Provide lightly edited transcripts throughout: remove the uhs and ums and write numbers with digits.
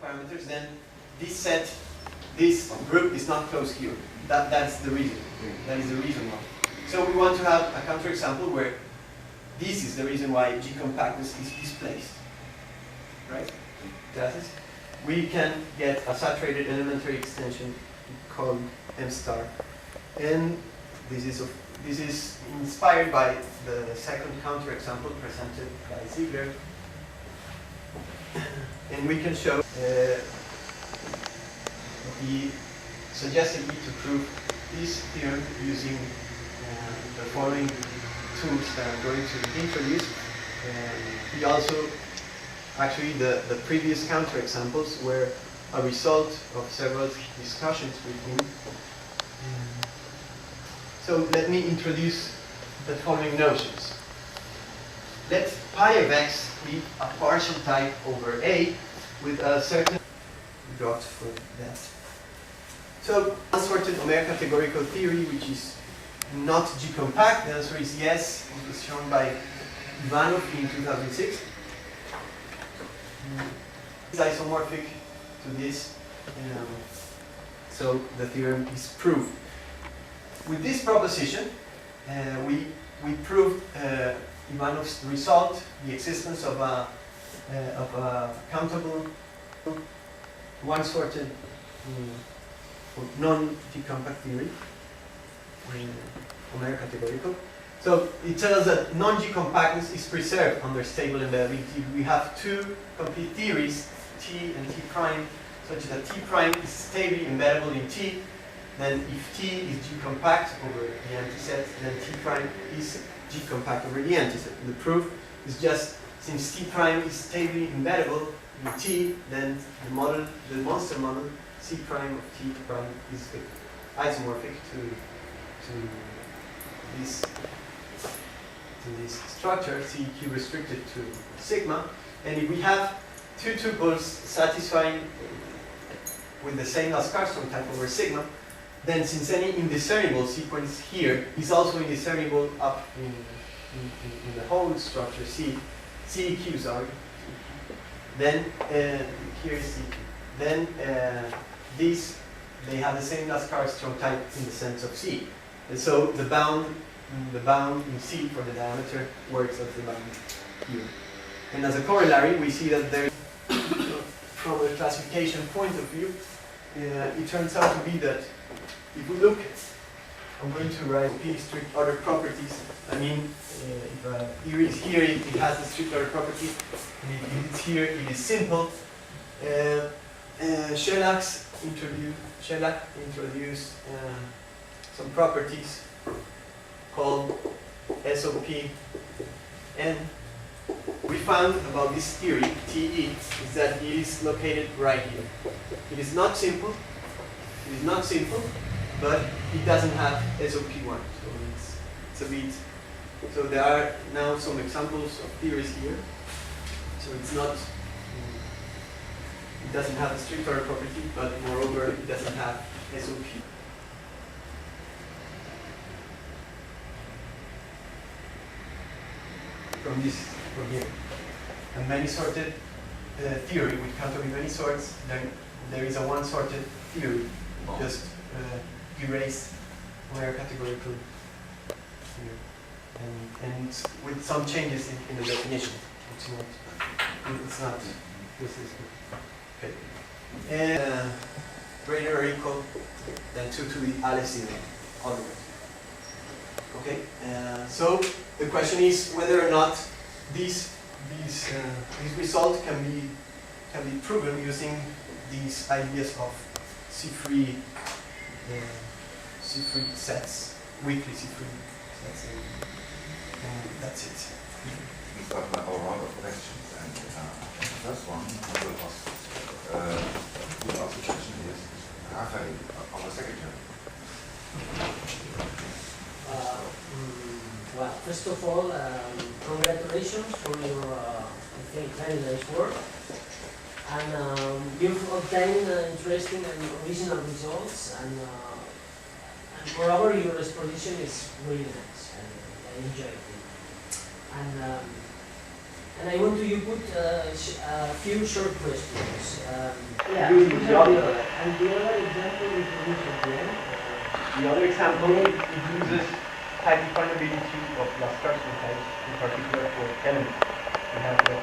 parameters, then this group is not closed here. That's the reason. That is the reason why. So we want to have a counterexample where this is the reason why G compactness is displaced. Right? Classes? We can get a saturated elementary extension called M star. And this is inspired by the second counterexample presented by Ziegler. And we can show he suggested me to prove this theorem using the following tools that I'm going to introduce. He also, actually the previous counterexamples were a result of several discussions with him. So let me introduce the following notions. Let pi of x be a partial type over A with a certain dot for that. So unsorted omega categorical theory, which is not G compact, the answer is yes. It was shown by Ivanov in 2006. It's isomorphic to this, so the theorem is proved. With this proposition, we proved Ivanov's result, the existence of a countable one-sorted non-G compact theory, omega categorical. So it tells that non-G compactness is preserved under stable embeddability. We have two complete theories, T and T prime, such that T prime is stably embeddable in T. Then if T is G compact over the antiset, then T prime is G compact over the antiset. The proof is just, since T prime is stably embeddable in T, then the model, the monster model, C prime of T prime is isomorphic to this structure, CQ restricted to sigma. And if we have two tuples satisfying with the same Laskar-Strom type over sigma, then since any indiscernible sequence here is also indiscernible up in the whole structure C, CQ, sorry, then here is CQ. Then these, they have the same Laskar-Strom type in the sense of C. And so the bound in C for the diameter works as the bound here. And as a corollary, we see that there, from a classification point of view, it turns out to be that if we look, I'm going to write P strict order properties. I mean, if here is here, it has the strict order property. And if it's here, it is simple. Shellac introduced some properties called SOP. And we found about this theory, TE, is that it is located right here. It is not simple. It is not simple, but it doesn't have SOP1. So it's a bit. So there are now some examples of theories here. So it's not. It doesn't have a strict order property, but moreover, it doesn't have SOP. From here. A many-sorted theory with count of many sorts, then there is a one-sorted theory, just erased where categorical here. And with some changes in the definition. It's not, this is, okay. And greater or equal than 2 to the Alice zero, all the way. Okay, so the question is whether or not this result can be proven using these ideas of C-free sets, weakly C-free sets, and that's it. We've got a round of questions, and the first one will ask the question is Raphael, our secretary. Well, first of all, congratulations for your, I think, very nice work. And you've obtained interesting and original results, and moreover, your exposition is really nice, and I enjoyed it. And And I want to you put a few short questions. Yeah, Using the other. and the other example is again. The other example, it uses type definability of Laplacian types, in particular for elements. We have the,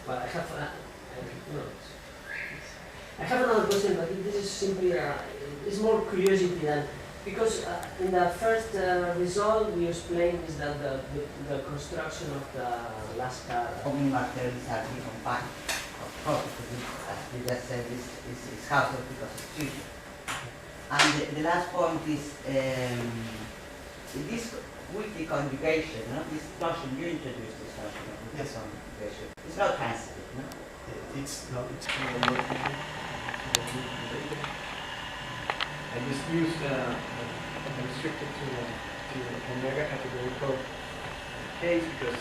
Well, I have another question, but this is simply it's more curiosity than because in the first result we explained is that the construction of the Lascar Omnimaterials are decombined. Of course, because as you just said, it's harder because it's cheaper. And the last point is this wiki conjugation, this notion, you introduced this notion of wiki conjugation. It's not transitive, no? it's not, it's I just used restricted to omega categorical case because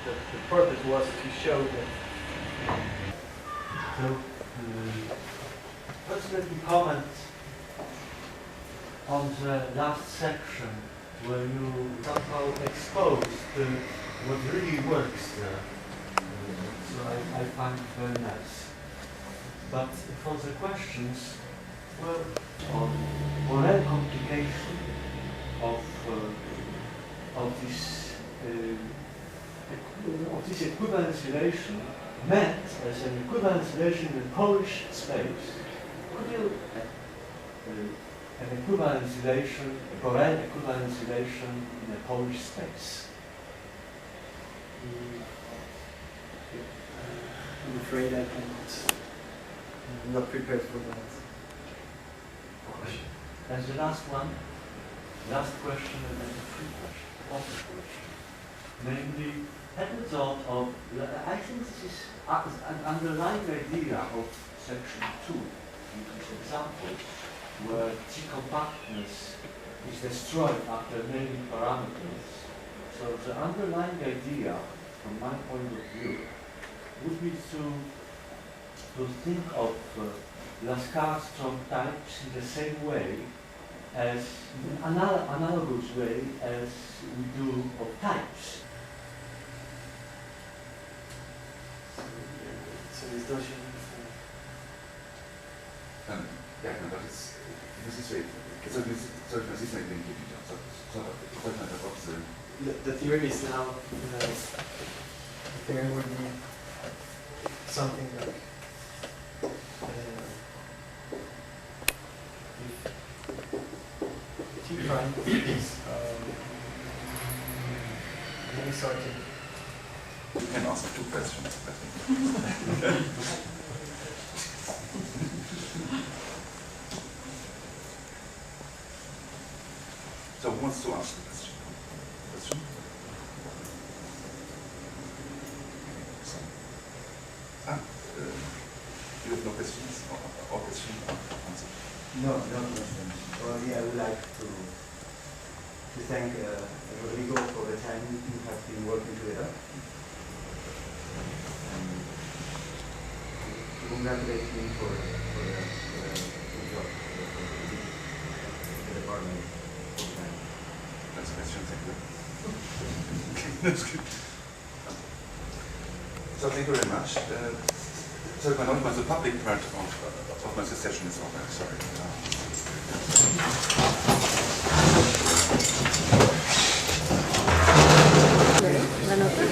the purpose was to show that. So, let's let me comment on the last section where you somehow exposed what really works there. So I find it very nice. But for the questions, well, on Borel complication of this equivalence relation meant as an equivalence relation in Polish space. Could you an equivalence relation, a Borel equivalence relation in a Polish space? I'm afraid I cannot. I'm not prepared for that. As the last one, last question, and then the free question, open question. Namely, have you thought of, I think this is an underlying idea of section 2 in this example, where T-compactness is destroyed after naming parameters. So the underlying idea, from my point of view, would be to think of Laskar-Strong types in the same way as, in an analogous way as we do of types. So this notion Ja, das ist so, sollte man sich nicht denken, sollte man das auch sehen. the theory is now, the theory would be something like if T prime is any sorted. You can ask 2 questions, I think. So who wants to ask the question? You have no questions or questions answered? No question. Only I would like to thank Rodrigo for the time we have been working together. And to congratulate him for the job, the department. That's a question, thank you. That's good. So thank you very much. So the public part of my session is over, sorry. La nota.